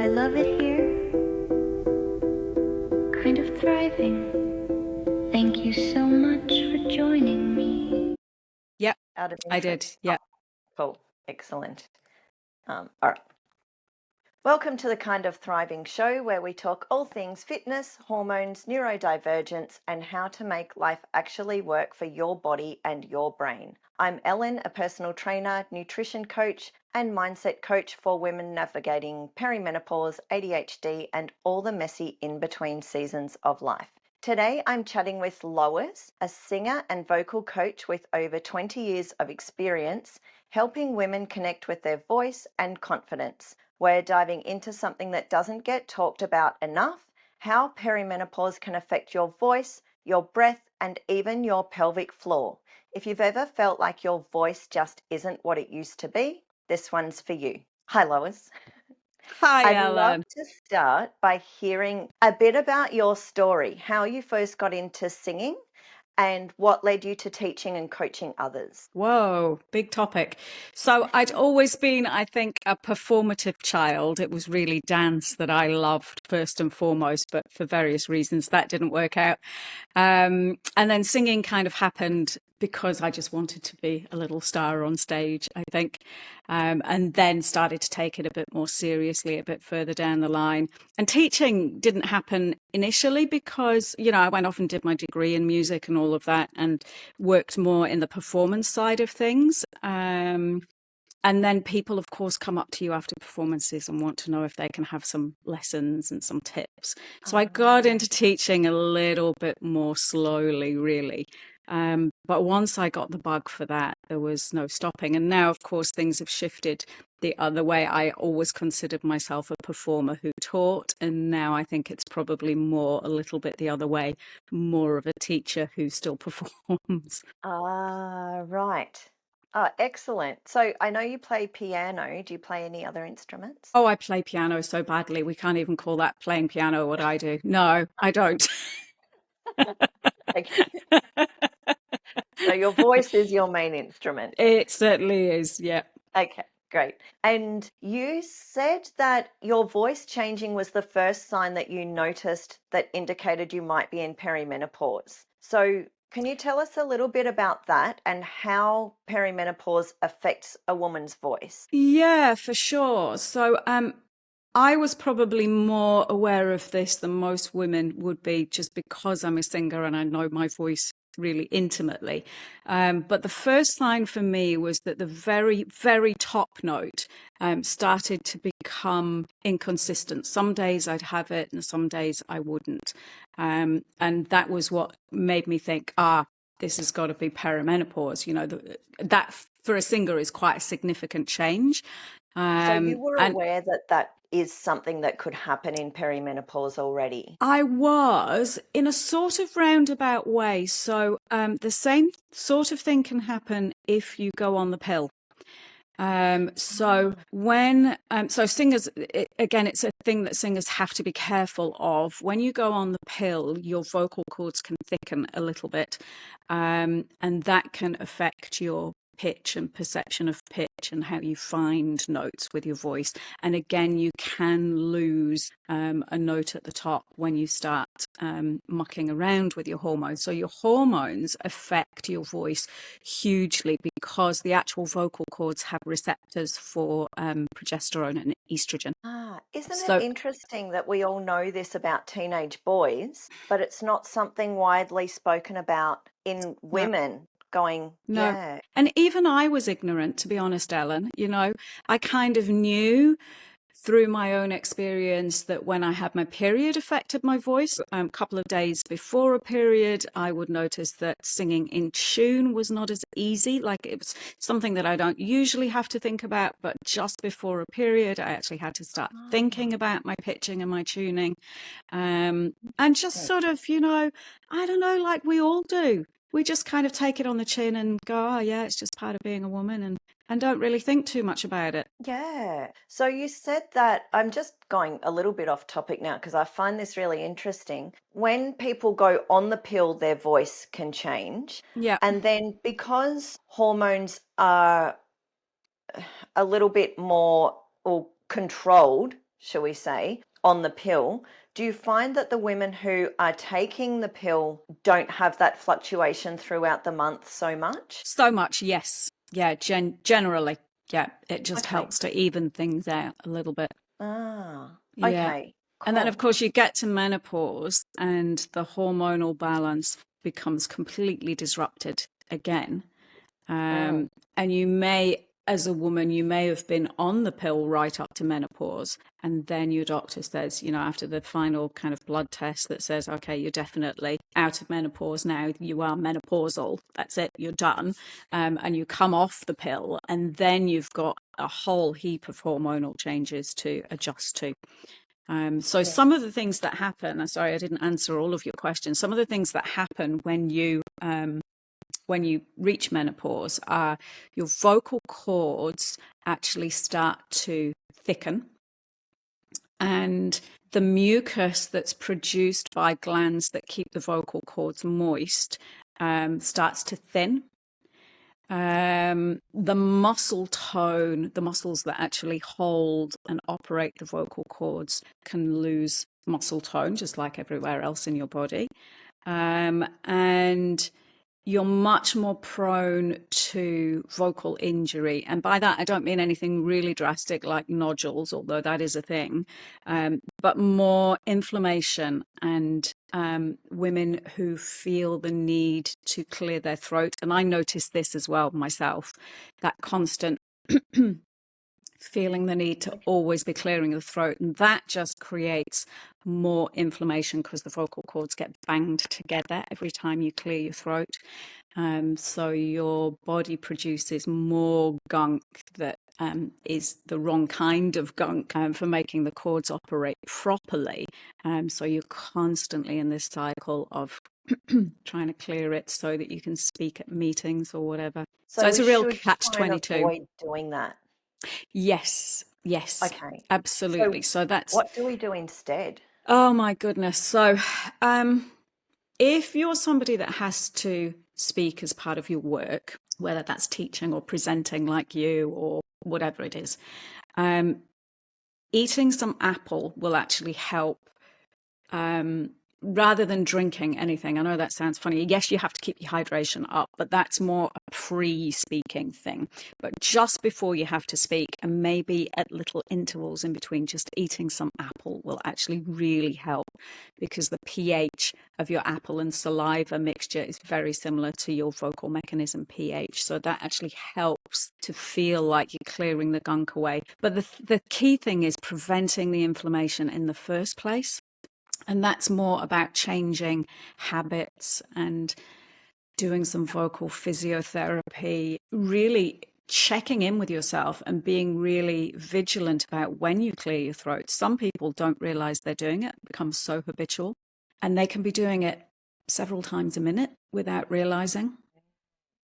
I love it here. Kind of thriving. Thank you so much for joining me. Yep, Out of I did. interest. Yeah. Cool. Excellent. All right. Welcome to the Kind of Thriving show, where we talk all things fitness, hormones, neurodivergence, and how to make life actually work for your body and your brain. I'm Ellen, a personal trainer, nutrition coach, and mindset coach for women navigating perimenopause, ADHD, and all the messy in-between seasons of life. Today, I'm chatting with Lois, a singer and vocal coach with over 20 years of experience helping women connect with their voice and confidence. We're diving into something that doesn't get talked about enough, how perimenopause can affect your voice, your breath, and even your pelvic floor. If you've ever felt like your voice just isn't what it used to be, this one's for you. Hi, Lois. Hi, I'd love Ellen. to start by hearing a bit about your story, how you first got into singing, and what led you to teaching and coaching others. Whoa, big topic. So I'd always been, I think, a performative child. It was really dance that I loved first and foremost, but for various reasons that didn't work out. And then singing kind of happened because I just wanted to be a little star on stage, I think. And then started to take it a bit more seriously a bit further down the line. And teaching didn't happen initially because, I went off and did my degree in music and all of that and worked more in the performance side of things. And then people, of course, come up to you after performances and want to know if they can have some lessons and some tips. So I got into teaching a little bit more slowly, really. But once I got the bug for that, there was no stopping. And now, of course, things have shifted the other way. I always considered myself a performer who taught. And now I think it's probably more a little bit the other way, more of a teacher who still performs. Right. Oh, excellent. So I know you play piano. Do you play any other instruments? Oh, I play piano so badly. We can't even call that playing piano what I do. No, I don't. Okay. So your voice is your main instrument. It certainly is. Yeah. Okay, great. And you said that your voice changing was the first sign that you noticed that indicated you might be in perimenopause. So can you tell us a little bit about that and how perimenopause affects a woman's voice? Yeah, for sure. So, I was probably more aware of this than most women would be just because I'm a singer and I know my voice really intimately. But the first sign for me was that the very, very top note started to become inconsistent. Some days I'd have it and some days I wouldn't. And that was what made me think, this has got to be perimenopause. That for a singer is quite a significant change. So you were And aware that that is something that could happen in perimenopause already? I was in a sort of roundabout way. So the same sort of thing can happen if you go on the pill. So singers, again, it's a thing that singers have to be careful of. When you go on the pill, your vocal cords can thicken a little bit, and that can affect your pitch and perception of pitch and how you find notes with your voice. And again, you can lose a note at the top when you start mucking around with your hormones. So your hormones affect your voice hugely because the actual vocal cords have receptors for progesterone and estrogen. Isn't it interesting that we all know this about teenage boys, but it's not something widely spoken about in women? No. Yeah. And even I was ignorant, to be honest, Ellen. I kind of knew through my own experience that when I had my period affected my voice. A couple of days before a period, I would notice that singing in tune was not as easy. Like it was something that I don't usually have to think about, but just before a period, I actually had to start thinking about my pitching and my tuning. And just sort of, I don't know, like we all do. We just kind of take it on the chin and go, oh yeah, it's just part of being a woman, and don't really think too much about it. Yeah. So you said that, I'm just going a little bit off topic now because I find this really interesting. When people go on the pill, their voice can change. Yeah. And then because hormones are a little bit more or controlled shall we say, on the pill, do you find that the women who are taking the pill don't have that fluctuation throughout the month so much? So much, yes. Yeah, generally. Yeah, it just Okay. helps to even things out a little bit. Ah, Yeah. okay, And then, of cool. course, you get to menopause and the hormonal balance becomes completely disrupted again. Mm, And you may, as a woman, you may have been on the pill right up to menopause. And then your doctor says, you know, after the final kind of blood test that says, okay, you're definitely out of menopause now, you are menopausal. That's it, you're done. And you come off the pill. And then you've got a whole heap of hormonal changes to adjust to. So yeah. some of the things that happen, I'm sorry, I didn't answer all of your questions. Some of the things that happen when you reach menopause are your vocal cords actually start to thicken, and the mucus that's produced by glands that keep the vocal cords moist starts to thin. The muscle tone, the muscles that actually hold and operate the vocal cords, can lose muscle tone, just like everywhere else in your body. And you're much more prone to vocal injury. And by that, I don't mean anything really drastic like nodules, although that is a thing, but more inflammation and women who feel the need to clear their throat. And I noticed this as well myself, that constant feeling the need to always be clearing the throat. And that just creates more inflammation because the vocal cords get banged together every time you clear your throat. So your body produces more gunk that is the wrong kind of gunk for making the cords operate properly. So you're constantly in this cycle of trying to clear it so that you can speak at meetings or whatever. So So it's we a real should catch try and 22. avoid doing that. Yes, yes, Okay. absolutely. So So that's, what do we do instead? oh my goodness. So if you're somebody that has to speak as part of your work, whether that's teaching or presenting like you or whatever it is, eating some apple will actually help rather than drinking anything. I know that sounds funny. Yes, you have to keep your hydration up, but that's more a pre-speaking thing. But just before you have to speak, and maybe at little intervals in between, just eating some apple will actually really help, because the pH of your apple and saliva mixture is very similar to your vocal mechanism pH. So that actually helps to feel like you're clearing the gunk away. But the key thing is preventing the inflammation in the first place. And that's more about changing habits and doing some vocal physiotherapy, really checking in with yourself and being really vigilant about when you clear your throat. Some people don't realize they're doing it, it becomes so habitual, and they can be doing it several times a minute without realizing.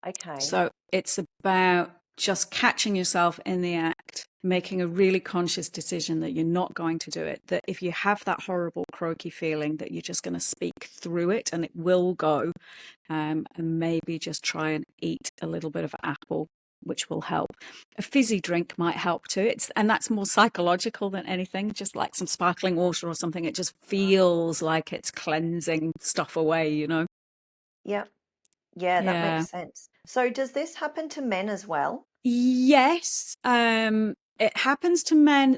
Okay. So it's about just catching yourself in the act, making a really conscious decision that you're not going to do it, that if you have that horrible croaky feeling, that you're just going to speak through it and it will go, and maybe just try and eat a little bit of apple, which will help. A fizzy drink might help too. And that's more psychological than anything, just like some sparkling water or something. It just feels like it's cleansing stuff away, you know? Yep. Yeah, that Yeah. makes sense. So does this happen to men as well? Yes, it happens to men.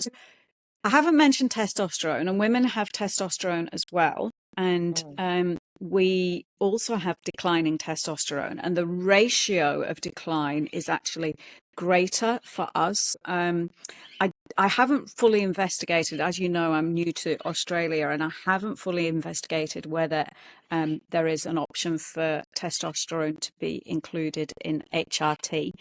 I haven't mentioned testosterone, and women have testosterone as well. And Mm. we also have declining testosterone, and the ratio of decline is actually greater for us. I haven't fully investigated, as you know, I'm new to Australia, and I haven't fully investigated whether there is an option for testosterone to be included in HRT.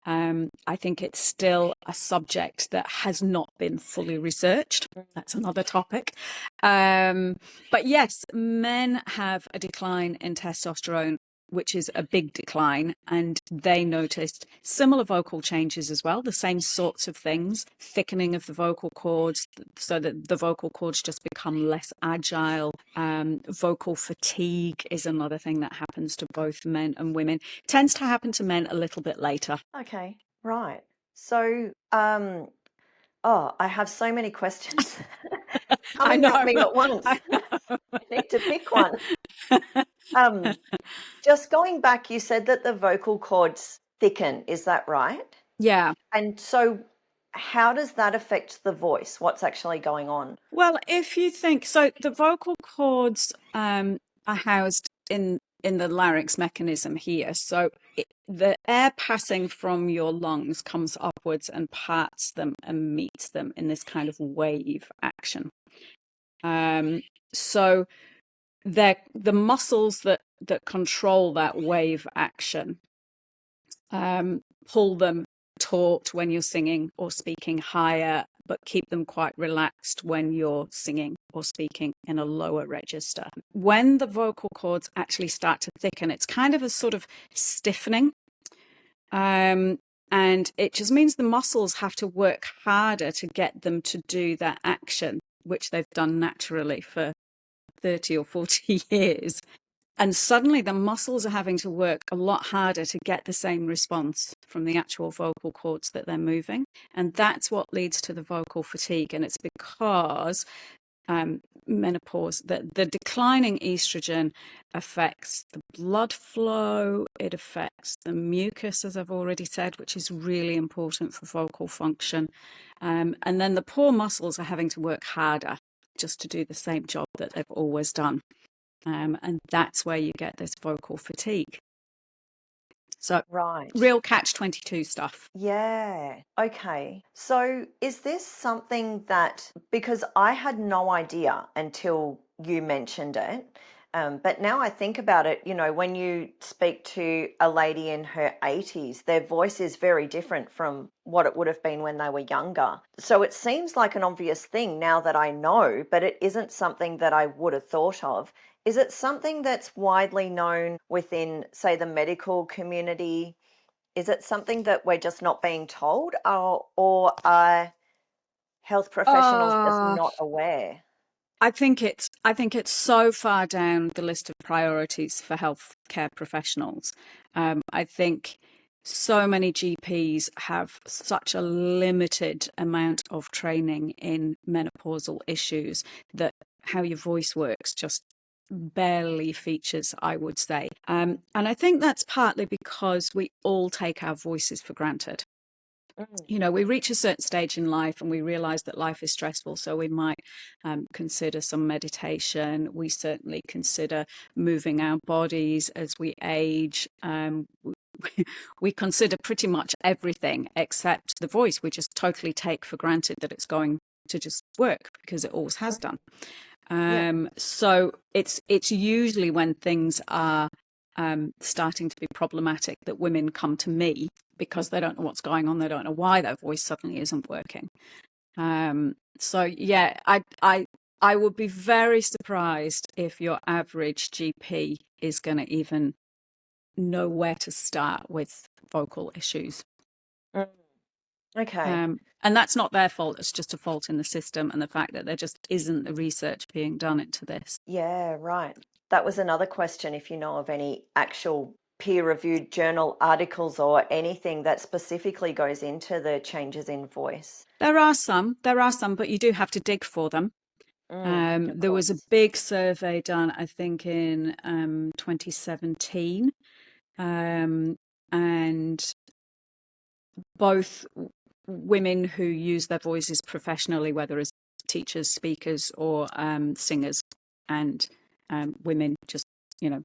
I think it's still a subject that has not been fully researched. That's another topic. But yes, men have a decline in testosterone, which is a big decline, and they noticed similar vocal changes as well, the same sorts of things, thickening of the vocal cords so that the vocal cords just become less agile. Vocal fatigue is another thing that happens to both men and women. It tends to happen to men a little bit later. Okay, right. So Oh, I have so many questions I coming at know. me at once. I know. I need to pick one. Um, just going back, you said that the vocal cords thicken, is that right? Yeah. And so how does that affect the voice? What's actually going on? Well, if you think so, the vocal cords are housed in the larynx mechanism here. So the air passing from your lungs comes upwards and parts them and meets them in this kind of wave action. So the muscles that control that wave action pull them taut when you're singing or speaking higher, but keep them quite relaxed when you're singing or speaking in a lower register. When the vocal cords actually start to thicken, it's kind of a sort of stiffening. And it just means the muscles have to work harder to get them to do that action, which they've done naturally for 30 or 40 years. And suddenly the muscles are having to work a lot harder to get the same response from the actual vocal cords that they're moving. And that's what leads to the vocal fatigue. And it's because menopause, the declining estrogen affects the blood flow, it affects the mucus, as I've already said, which is really important for vocal function. And then the poor muscles are having to work harder just to do the same job that they've always done. And that's where you get this vocal fatigue. So Right. real catch-22 stuff. Yeah. Okay. So is this something that, because I had no idea until you mentioned it, but now I think about it, when you speak to a lady in her 80s, their voice is very different from what it would have been when they were younger. So it seems like an obvious thing now that I know, but it isn't something that I would have thought of. Is it something that's widely known within, say, the medical community? Is it something that we're just not being told, or are health professionals just Uh, not aware? I think it's so far down the list of priorities for healthcare professionals. I think so many GPs have such a limited amount of training in menopausal issues that how your voice works just barely features, I would say. And I think that's partly because we all take our voices for granted. Mm. We reach a certain stage in life and we realize that life is stressful. So we might consider some meditation. We certainly consider moving our bodies as we age. We consider pretty much everything except the voice. We just totally take for granted that it's going to just work because it always has done. Yeah. So it's usually when things are starting to be problematic that women come to me because they don't know what's going on. They don't know why their voice suddenly isn't working. So yeah, I would be very surprised if your average GP is going to even know where to start with vocal issues. Mm. Okay. And that's not their fault. It's just a fault in the system and the fact that there just isn't the research being done into this. Yeah, right. That was another question, if you know of any actual peer-reviewed journal articles or anything that specifically goes into the changes in voice. There are some, but you do have to dig for them. Of There was a course. big survey done, I think, in 2017, and both women who use their voices professionally, whether as teachers, speakers, or singers, and women just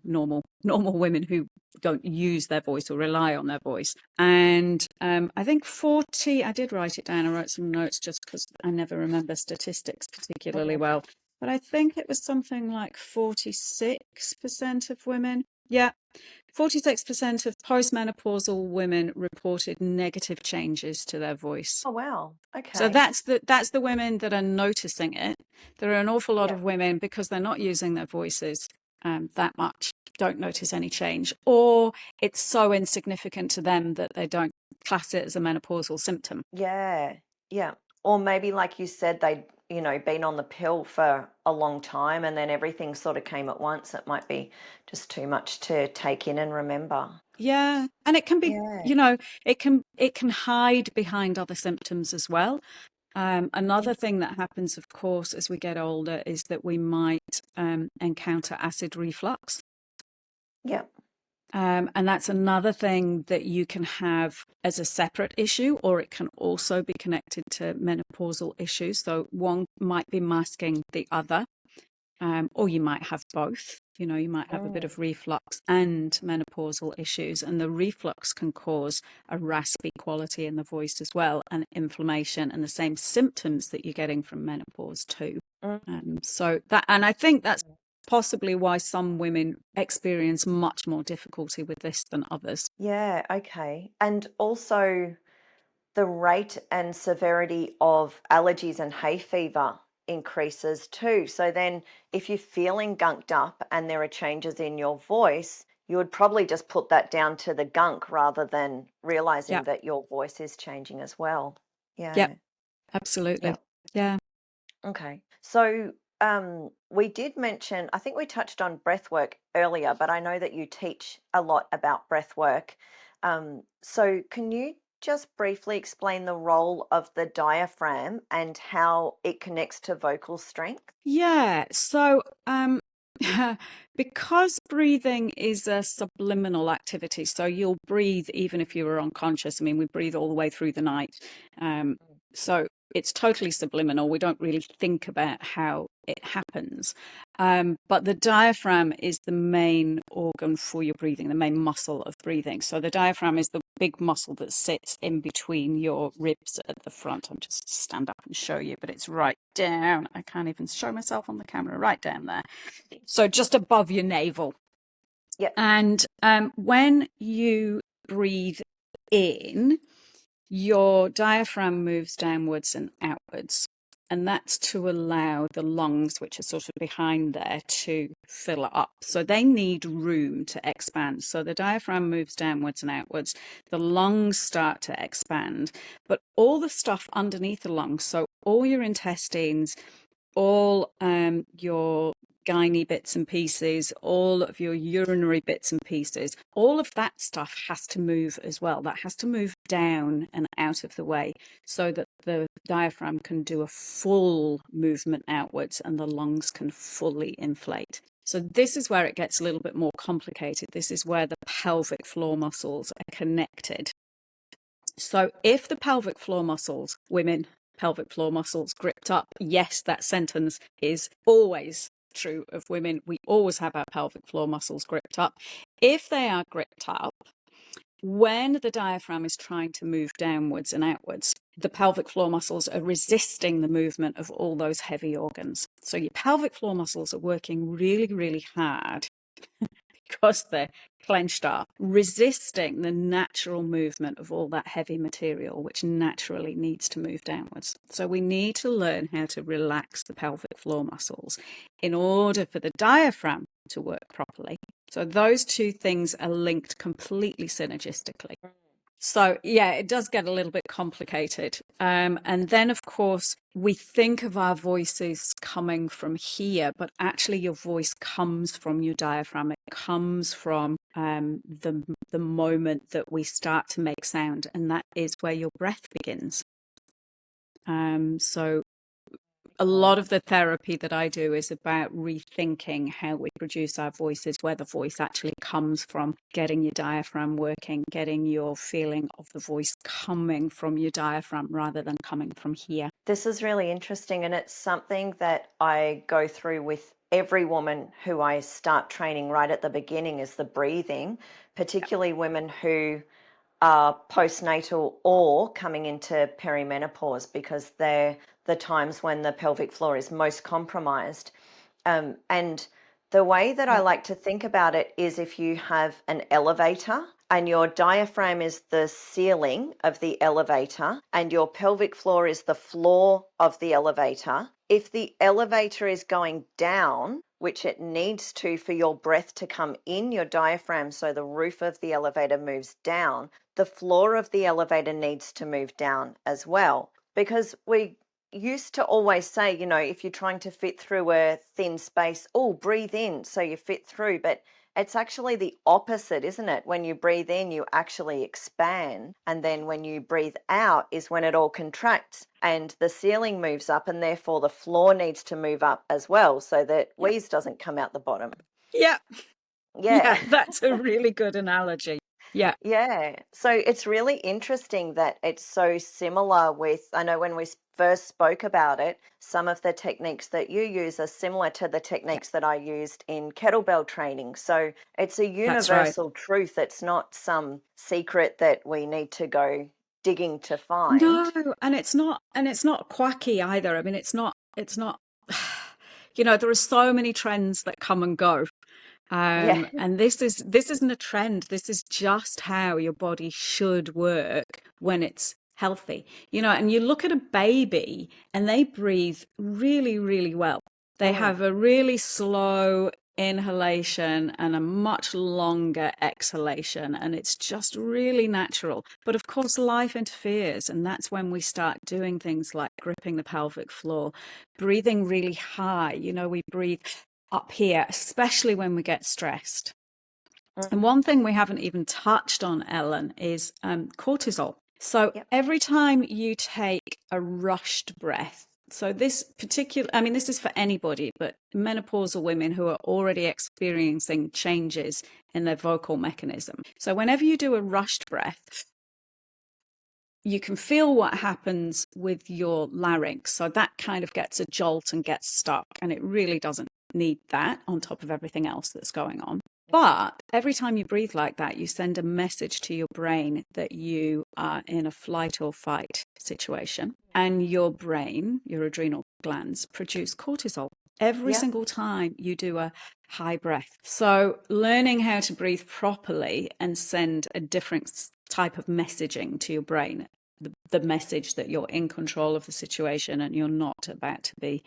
normal women who don't use their voice or rely on their voice. And I think 40, I did write it down, I wrote some notes just because I never remember statistics particularly well, but I think it was something like 46% of women, 46% of postmenopausal women reported negative changes to their voice. Oh, wow. So Okay. that's the women that are noticing it. There are an awful lot Yeah. of women, because they're not using their voices that much, don't notice any change, or it's so insignificant to them that they don't class it as a menopausal symptom. Yeah. Yeah. Or maybe, like you said, they'd, been on the pill for a long time and then everything sort of came at once. It might be just too much to take in and remember. Yeah, and it can be, Yeah. it can hide behind other symptoms as well. Another thing that happens, of course, as we get older is that we might encounter acid reflux. Yep. And that's another thing that you can have as a separate issue, or it can also be connected to menopausal issues. So one might be masking the other, or you might have both. You know, you might have a bit of reflux and menopausal issues, and the reflux can cause a raspy quality in the voice as well, and inflammation, and the same symptoms that you're getting from menopause too. So that, and I think that's possibly why some women experience much more difficulty with this than others. Yeah, okay. And also the rate and severity of allergies and hay fever increases too. So then if you're feeling gunked up and there are changes in your voice, you would probably just put that down to the gunk rather than realizing Yeah, that your voice is changing as well. yeah, Yeah. absolutely. Yeah. Yeah. Okay. So we did mention, I think we touched on breath work earlier, but I know that you teach a lot about breath work. So can you just briefly explain the role of the diaphragm and how it connects to vocal strength? Yeah. So, because breathing is a subliminal activity, so you'll breathe even if you were unconscious. I mean, we breathe all the way through the night. So it's totally subliminal. We don't really think about how it happens. But the diaphragm is the main organ for your breathing, the main muscle of breathing. So the diaphragm is the big muscle that sits in between your ribs at the front. I'm just stand up and show you, but it's right down. I can't even show myself on the camera, right down there. So just above your navel. Yep. And when you breathe in, your diaphragm moves downwards and outwards. And that's to allow the lungs, which are sort of behind there, to fill up. So they need room to expand. So the diaphragm moves downwards and outwards. The lungs start to expand. But all the stuff underneath the lungs, so all your intestines, all your gynae bits and pieces, all of your urinary bits and pieces, all of that stuff has to move as well. That has to move down and out of the way so that the diaphragm can do a full movement outwards and the lungs can fully inflate. So this is where it gets a little bit more complicated. This is where the pelvic floor muscles are connected. So if the pelvic floor muscles, women, pelvic floor muscles gripped up, yes, that sentence is always true of women. We always have our pelvic floor muscles gripped up. If they are gripped up, when the diaphragm is trying to move downwards and outwards, the pelvic floor muscles are resisting the movement of all those heavy organs. So your pelvic floor muscles are working really, really hard because they're clenched up, resisting the natural movement of all that heavy material, which naturally needs to move downwards. So we need to learn how to relax the pelvic floor muscles in order for the diaphragm to work properly. So those two things are linked completely synergistically. So yeah, it does get a little bit complicated. And then, of course, we think of our voices coming from here, but actually your voice comes from your diaphragm. It comes from the moment that we start to make sound, and that is where your breath begins. So a lot of the therapy that I do is about rethinking how we produce our voices, where the voice actually comes from, getting your diaphragm working, getting your feeling of the voice coming from your diaphragm rather than coming from here. This is really interesting, and it's something that I go through with every woman who I start training right at the beginning is the breathing, particularly women who are postnatal or coming into perimenopause, because they're the times when the pelvic floor is most compromised. And the way that I like to think about it is if you have an elevator and your diaphragm is the ceiling of the elevator and your pelvic floor is the floor of the elevator, if the elevator is going down, which it needs to for your breath to come in your diaphragm, so the roof of the elevator moves down, the floor of the elevator needs to move down as well. Because we used to always say, if you're trying to fit through a thin space, oh, breathe in so you fit through. But It's actually the opposite, isn't it? When you breathe in, you actually expand. And then when you breathe out is when it all contracts and the ceiling moves up, and therefore the floor needs to move up as well so that Yeah. wheeze doesn't come out the bottom. Yeah. Yeah. That's a really good analogy. Yeah. Yeah. So it's really interesting that it's so similar with, I know when we first spoke about it, some of the techniques that you use are similar to the Yeah. techniques that I used in kettlebell training. So it's a That's right. universal truth. It's not some secret that we need to go digging to find. No, and it's not quacky either. I mean, it's not there are so many trends that come and go. Yeah. And this isn't a trend. This is just how your body should work when it's healthy. And you look at a baby and they breathe really, really well. They Mm, have a really slow inhalation and a much longer exhalation, and it's just really natural. But of course, life interferes, and that's when we start doing things like gripping the pelvic floor, breathing really high. We breathe up here, especially when we get stressed. And mm, one thing we haven't even touched on, Ellen, is cortisol. So yep. every time you take a rushed breath, so this is for anybody, but menopausal women who are already experiencing changes in their vocal mechanism. So whenever you do a rushed breath, you can feel what happens with your larynx. So that kind of gets a jolt and gets stuck, and it really doesn't need that on top of everything else that's going on. But every time you breathe like that, you send a message to your brain that you are in a flight or fight situation. And your brain, your adrenal glands, produce cortisol every Yeah. single time you do a high breath. So learning how to breathe properly and send a different type of messaging to your brain, the message that you're in control of the situation and you're not about to be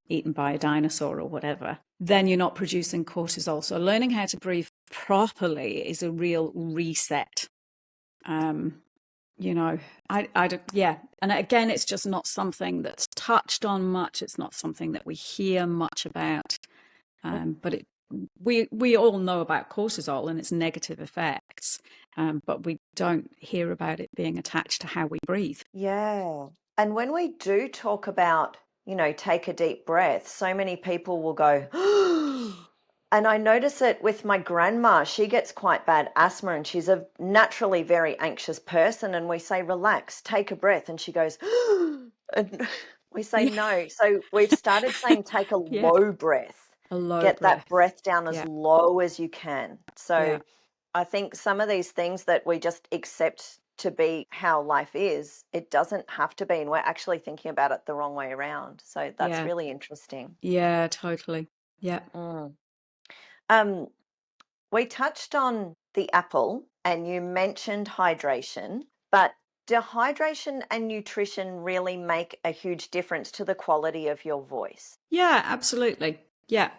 eaten by a dinosaur or whatever, then you're not producing cortisol. So learning how to breathe properly is a real reset. Yeah. And again, it's just not something that's touched on much. It's not something that we hear much about. But we all know about cortisol and its negative effects, but we don't hear about it being attached to how we breathe. Yeah. And when we do talk about, take a deep breath, so many people will go, and I notice it with my grandma. She gets quite bad asthma and she's a naturally very anxious person. And we say, relax, take a breath. And she goes, and we say, Yeah. no. So we've started saying, take a Yeah. low breath, A low get that breath. breath down as Yeah. low as you can. So Yeah. I think some of these things that we just accept to be how life is, it doesn't have to be. And we're actually thinking about it the wrong way around. So that's Yeah. really interesting. Yeah, totally. Yeah. Mm. Um, we touched on the apple and you mentioned hydration, but do hydration and nutrition really make a huge difference to the quality of your voice? Yeah, absolutely. Yeah.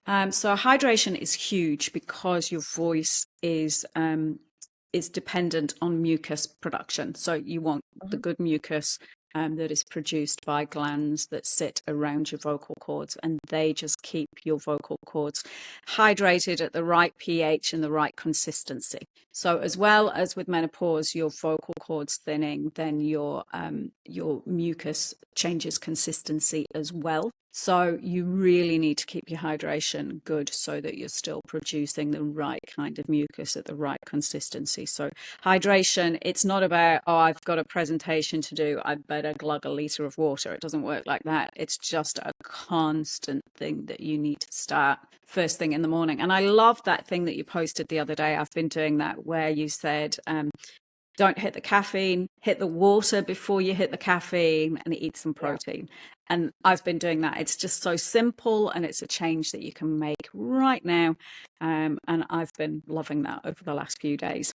So hydration is huge because your voice is dependent on mucus production. So you want the Mhm. good mucus that is produced by glands that sit around your vocal cords, and they just keep your vocal cords hydrated at the right pH and the right consistency. So as well as with menopause, your vocal cords thinning, then your mucus changes consistency as well. So you really need to keep your hydration good so that you're still producing the right kind of mucus at the right consistency. So hydration, it's not about, oh, I've got a presentation to do, I better glug a liter of water. It doesn't work like that. It's just a constant thing that you need to start first thing in the morning. And I love that thing that you posted the other day. I've been doing that where you said, don't hit the caffeine, hit the water before you hit the caffeine, and eat some Yeah. protein. And I've been doing that. It's just so simple, and it's a change that you can make right now. And I've been loving that over the last few days.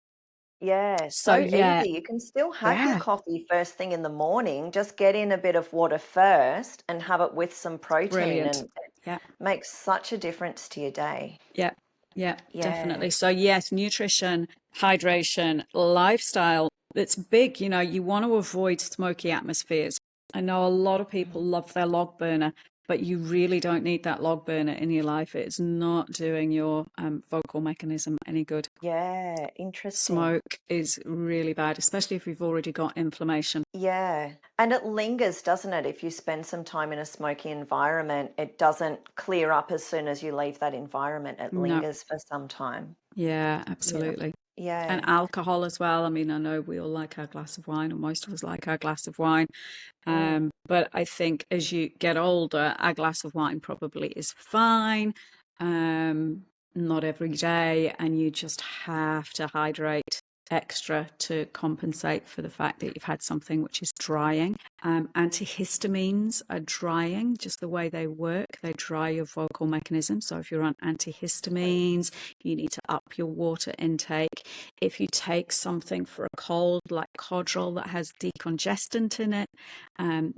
Yeah, So so yeah, easy. You can still have your yeah, coffee first thing in the morning. Just get in a bit of water first and have it with some protein, brilliant. and it Yeah, makes such a difference to your day. yeah, yeah, Yeah. definitely. So yes, nutrition, hydration, lifestyle. It's big. You want to avoid smoky atmospheres. I know a lot of people Mm. love their log burner, but you really don't need that log burner in your life. It's not doing your vocal mechanism any good. Yeah, interesting. Smoke is really bad, especially if you've already got inflammation. Yeah. And it lingers, doesn't it? If you spend some time in a smoky environment, it doesn't clear up as soon as you leave that environment. It No. lingers for some time. Yeah, absolutely. Yeah. And alcohol as well. I mean, I know we all like our glass of wine, or most of us like our glass of wine. But I think as you get older, a glass of wine probably is fine. Not every day, and you just have to hydrate extra to compensate for the fact that you've had something which is drying. Antihistamines are drying, just the way they work. They dry your vocal mechanism. So if you're on antihistamines, you need to up your water intake. If you take something for a cold, like Codral that has decongestant in it,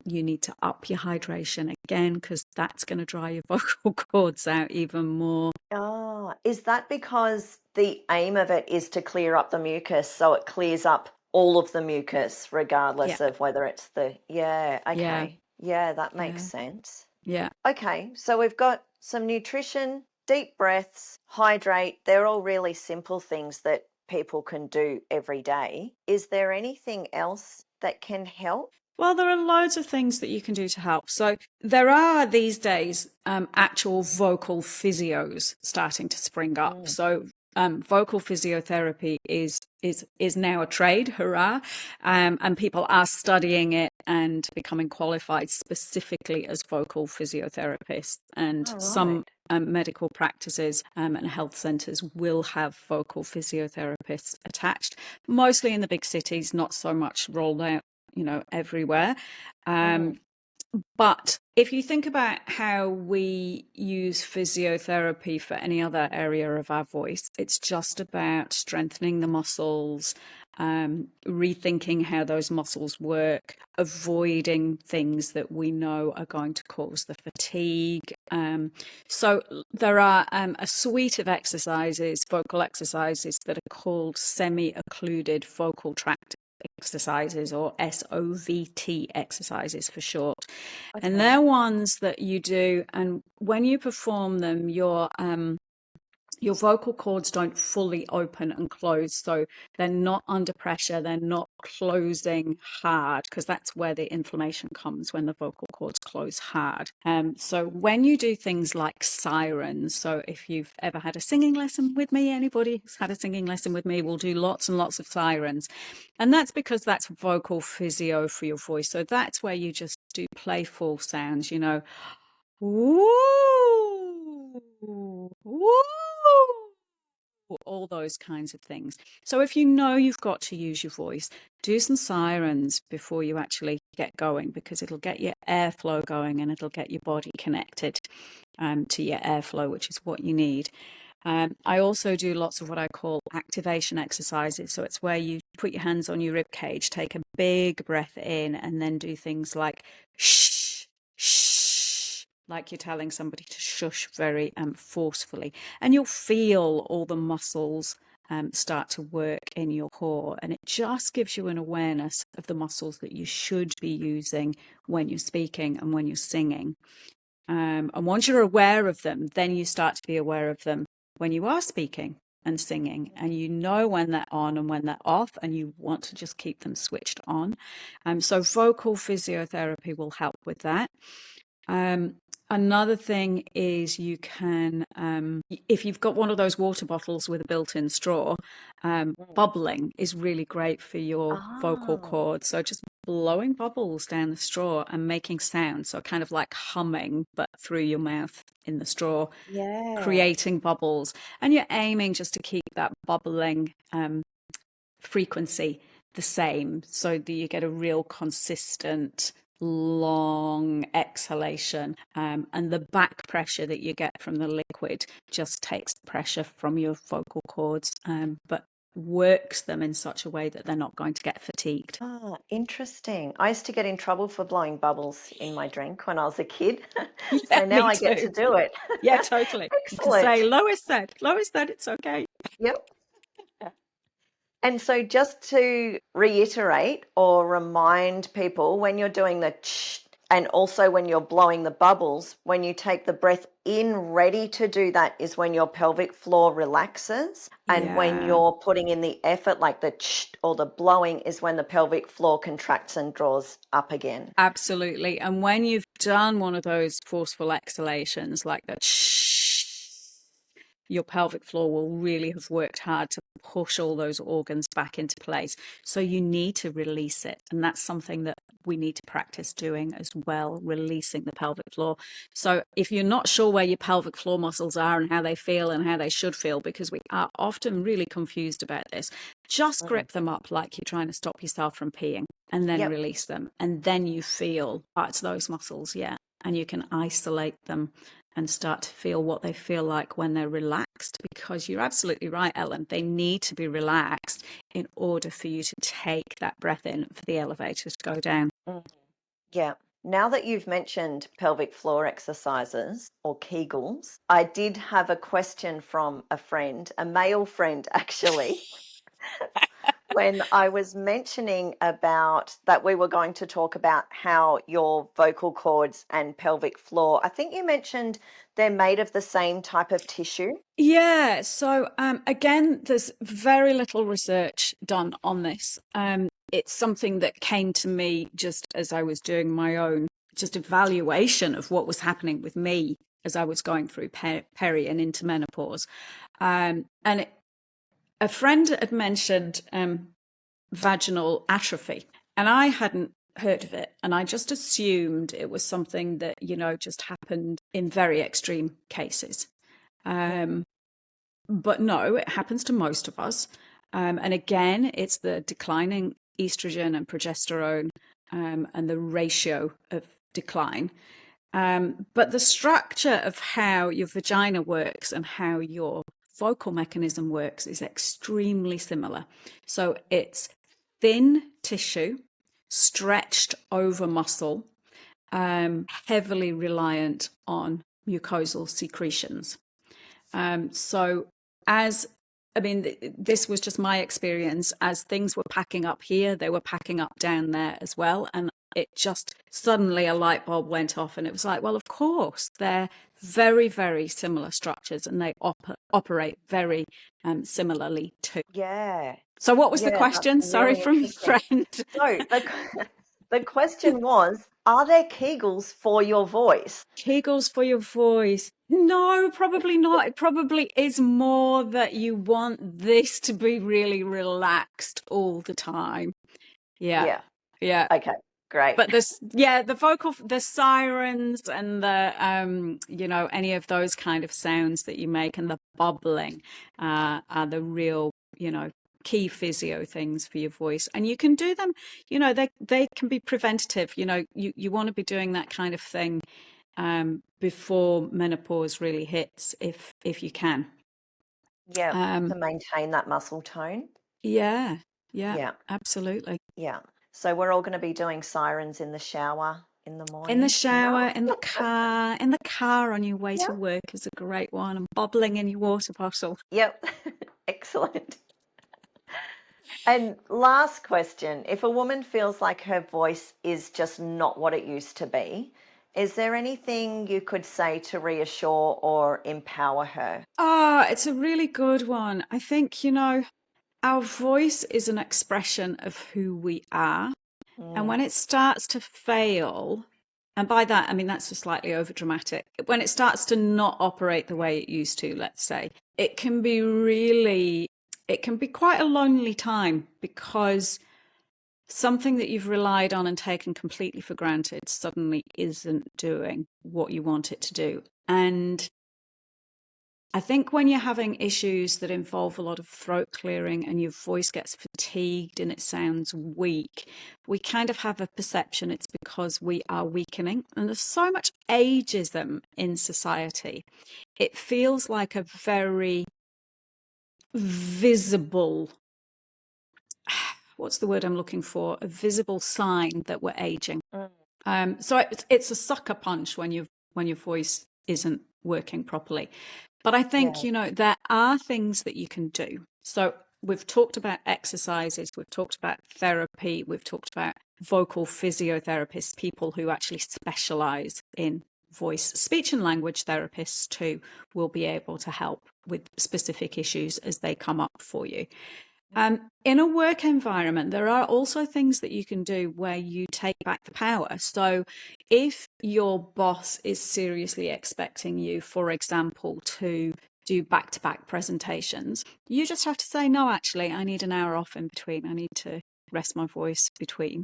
you need to up your hydration again, because that's going to dry your vocal cords out even more. Oh, is that because the aim of it is to clear up the mucus, so it clears up all of the mucus, regardless of whether it's the, okay. Yeah, that makes sense. Yeah. Okay, so we've got some nutrition, deep breaths, hydrate. They're all really simple things that people can do every day. Is there anything else that can help? Well, there are loads of things that you can do to help. So there are these days actual vocal physios starting to spring up. So vocal physiotherapy is now a trade, hurrah! And people are studying it and becoming qualified specifically as vocal physiotherapists. And some medical practices and health centres will have vocal physiotherapists attached, mostly in the big cities, not so much rolled out everywhere. But if you think about how we use physiotherapy for any other area of our voice, it's just about strengthening the muscles, rethinking how those muscles work, avoiding things that we know are going to cause the fatigue. So there are a suite of exercises, vocal exercises, that are called semi-occluded vocal tract exercises, or SOVT exercises for short. And they're ones that you do, and when you perform them, your vocal cords don't fully open and close, so they're not under pressure, they're not closing hard, because that's where the inflammation comes, when the vocal cords close hard. So when you do things like sirens, so if you've ever had a singing lesson with me, anybody who's had a singing lesson with me will do lots and lots of sirens, and that's because that's vocal physio for your voice. So that's where you just do playful sounds, woo, woo, all those kinds of things. So if you know you've got to use your voice, do some sirens before you actually get going, because it'll get your airflow going and it'll get your body connected to your airflow, which is what you need. I also do lots of what I call activation exercises. So it's where you put your hands on your rib cage, take a big breath in, and then do things like shh, shh, like you're telling somebody to shush very forcefully. And you'll feel all the muscles start to work in your core. And it just gives you an awareness of the muscles that you should be using when you're speaking and when you're singing. And once you're aware of them, then you start to be aware of them when you are speaking and singing, and you know when they're on and when they're off, and you want to just keep them switched on. So vocal physiotherapy will help with that. Another thing is you can, if you've got one of those water bottles with a built-in straw, bubbling is really great for your vocal cords. So just blowing bubbles down the straw and making sounds, so kind of like humming, but through your mouth in the straw, creating bubbles. And you're aiming just to keep that bubbling frequency the same, so that you get a real consistent long exhalation, and the back pressure that you get from the liquid just takes pressure from your vocal cords, but works them in such a way that they're not going to get fatigued. Interesting. I used to get in trouble for blowing bubbles in my drink when I was a kid. Yeah, So now me I get too. to do it. Yeah, totally. You can Excellent. say, Lois said it's okay. Yep. And so just to reiterate or remind people, when you're doing the ch And also when you're blowing the bubbles, when you take the breath in ready to do that is when your pelvic floor relaxes. And when Yeah. you're putting in the effort, like the or the blowing, is when the pelvic floor contracts and draws up again. Absolutely. And when you've done one of those forceful exhalations like that, your pelvic floor will really have worked hard to push all those organs back into place. So you need to release it. And that's something that we need to practice doing as well, releasing the pelvic floor. So if you're not sure where your pelvic floor muscles are and how they feel and how they should feel, because we are often really confused about this, just grip them up like you're trying to stop yourself from peeing, and then release them. And then you feel parts of those muscles, and you can isolate them and start to feel what they feel like when they're relaxed, because you're absolutely right, Ellen. They need to be relaxed in order for you to take that breath in for the elevator to go down. Yeah. Now that you've mentioned pelvic floor exercises or Kegels, I did have a question from a friend, a male friend actually, when I was mentioning about that we were going to talk about how your vocal cords and pelvic floor, I think you mentioned they're made of the same type of tissue. Yeah. So again, there's very little research done on this. It's something that came to me just as I was doing my own just evaluation of what was happening with me as I was going through peri and into menopause. A friend had mentioned vaginal atrophy, and I hadn't heard of it. And I just assumed it was something that, just happened in very extreme cases. But no, it happens to most of us. And again, it's the declining estrogen and progesterone and the ratio of decline. But the structure of how your vagina works and how your vocal mechanism works is extremely similar. So it's thin tissue, stretched over muscle, heavily reliant on mucosal secretions. So this was just my experience. As things were packing up here, they were packing up down there as well. And it just suddenly a light bulb went off, and it was like, well, of course, they're very, very similar structures, and they operate very similarly too. Yeah. So what was the Yeah, question? that's Sorry, really from your interesting. friend. So the question was, are there Kegels for your voice? Kegels for your voice. No, probably not. It probably is more that you want this to be really relaxed all the time. Yeah. Okay, great. But the sirens and the, any of those kind of sounds that you make and the bubbling are the real, key physio things for your voice. And you can do them, they can be preventative. You want to be doing that kind of thing before menopause really hits, if you can. To maintain that muscle tone. Yeah, absolutely. Yeah. So we're all going to be doing sirens in the shower in the morning. In the shower, in the car on your way to work is a great one, and bubbling in your water bottle. Yep. Excellent. And last question, if a woman feels like her voice is just not what it used to be, is there anything you could say to reassure or empower her? It's a really good one. I think, our voice is an expression of who we are. And when it starts to fail, and by that, I mean, that's just slightly over dramatic. When it starts to not operate the way it used to, let's say, it can be quite a lonely time, because something that you've relied on and taken completely for granted suddenly isn't doing what you want it to do. And I think when you're having issues that involve a lot of throat clearing and your voice gets fatigued and it sounds weak, we kind of have a perception it's because we are weakening. And there's so much ageism in society. It feels like a very visible, what's the word I'm looking for? A visible sign that we're aging. So it's a sucker punch when your voice isn't working properly. But I think, there are things that you can do. So we've talked about exercises, we've talked about therapy, we've talked about vocal physiotherapists, people who actually specialize in voice, speech and language therapists too will be able to help with specific issues as they come up for you. In a work environment, there are also things that you can do where you take back the power. So if your boss is seriously expecting you, for example, to do back-to-back presentations, you just have to say, no, actually, I need an hour off in between. I need to rest my voice between.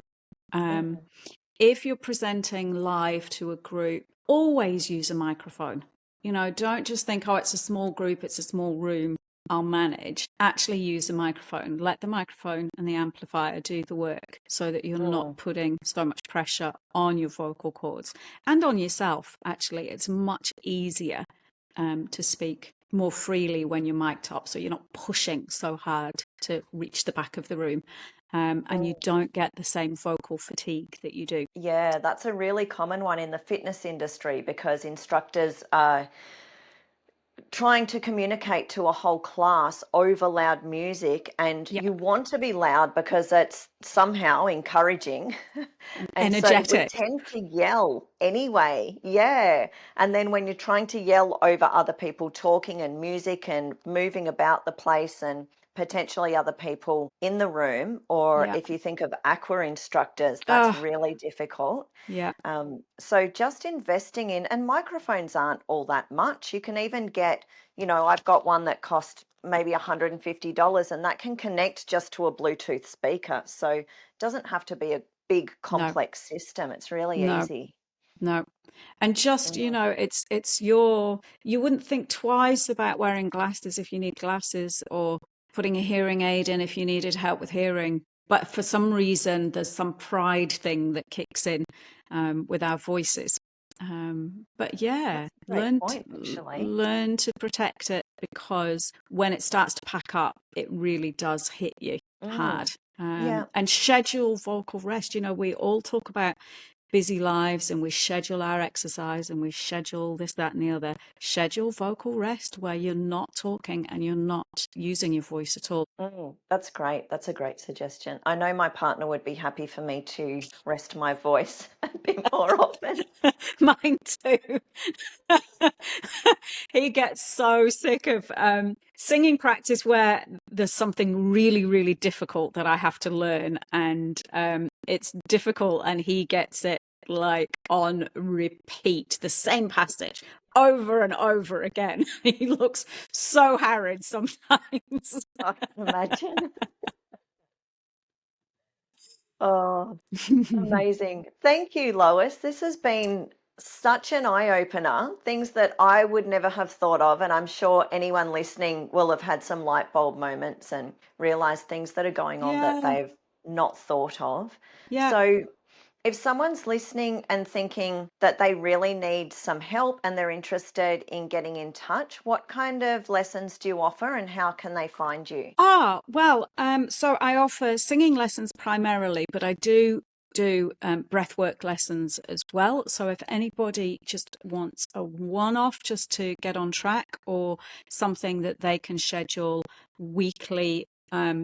If you're presenting live to a group, always use a microphone. Don't just think, oh, it's a small group, it's a small room, I'll manage. Actually use a microphone. Let the microphone and the amplifier do the work so that you're not putting so much pressure on your vocal cords and on yourself. Actually, it's much easier to speak more freely when you're mic'd up, so you're not pushing so hard to reach the back of the room. And you don't get the same vocal fatigue that you do. Yeah, that's a really common one in the fitness industry because instructors are trying to communicate to a whole class over loud music, and Yeah. you want to be loud because it's somehow encouraging. And so we Energetic. tend to yell anyway. Yeah. And then when you're trying to yell over other people talking and music and moving about the place and potentially other people in the room, or Yeah. if you think of aqua instructors, that's really difficult. Yeah. So just investing in, and microphones aren't all that much. You can even get, I've got one that cost maybe $150 and that can connect just to a Bluetooth speaker. So it doesn't have to be a big complex system. It's really easy. No. And just, you wouldn't think twice about wearing glasses if you need glasses, or putting a hearing aid in if you needed help with hearing. But for some reason, there's some pride thing that kicks in with our voices. But yeah, learn to protect it, because when it starts to pack up, it really does hit you hard. And schedule vocal rest. We all talk about busy lives and we schedule our exercise and we schedule this, that, and the other. Schedule vocal rest where you're not talking and you're not using your voice at all. That's great. That's a great suggestion. I know my partner would be happy for me to rest my voice a bit more often. Mine too. He gets so sick of singing practice where there's something really, really difficult that I have to learn, and it's difficult, and he gets it like on repeat, the same passage over and over again. He looks so harried sometimes. I can imagine. Oh, amazing. Thank you, Lois. This has been such an eye-opener, things that I would never have thought of, and I'm sure anyone listening will have had some light bulb moments and realized things that are going on that they've not thought of. Yeah. So if someone's listening and thinking that they really need some help and they're interested in getting in touch, what kind of lessons do you offer and how can they find you? So I offer singing lessons primarily, but I do breathwork lessons as well. So if anybody just wants a one-off just to get on track, or something that they can schedule weekly,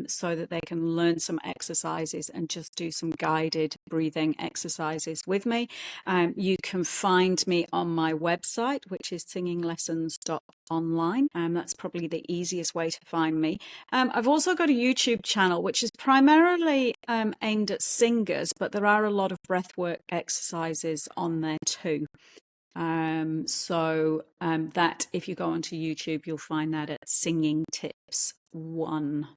so that they can learn some exercises and just do some guided breathing exercises with me, you can find me on my website, which is singinglessons.online. That's probably the easiest way to find me. I've also got a YouTube channel, which is primarily aimed at singers, but there are a lot of breathwork exercises on there too. That if you go onto YouTube, you'll find that at Singing Tips 1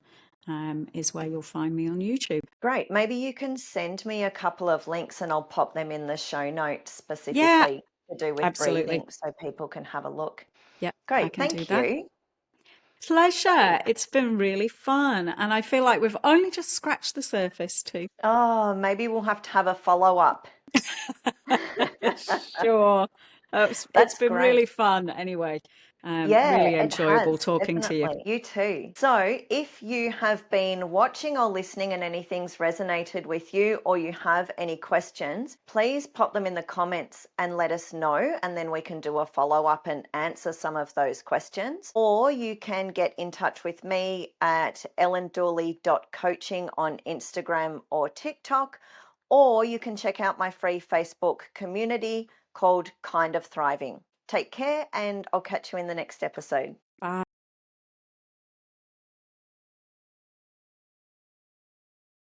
is where you'll find me on YouTube. Great. Maybe you can send me a couple of links and I'll pop them in the show notes specifically to do with breathing so people can have a look. Yeah, great. Thank you. Pleasure. It's been really fun. And I feel like we've only just scratched the surface too. Oh, maybe we'll have to have a follow-up. Sure. It's been really fun anyway. Yeah, Really it enjoyable has, talking to you. definitely. You too. So, if you have been watching or listening and anything's resonated with you, or you have any questions, please pop them in the comments and let us know, and then we can do a follow up and answer some of those questions. Or you can get in touch with me at ellendooley.coaching on Instagram or TikTok, or you can check out my free Facebook community called Kind of Thriving. Take care, and I'll catch you in the next episode. Bye.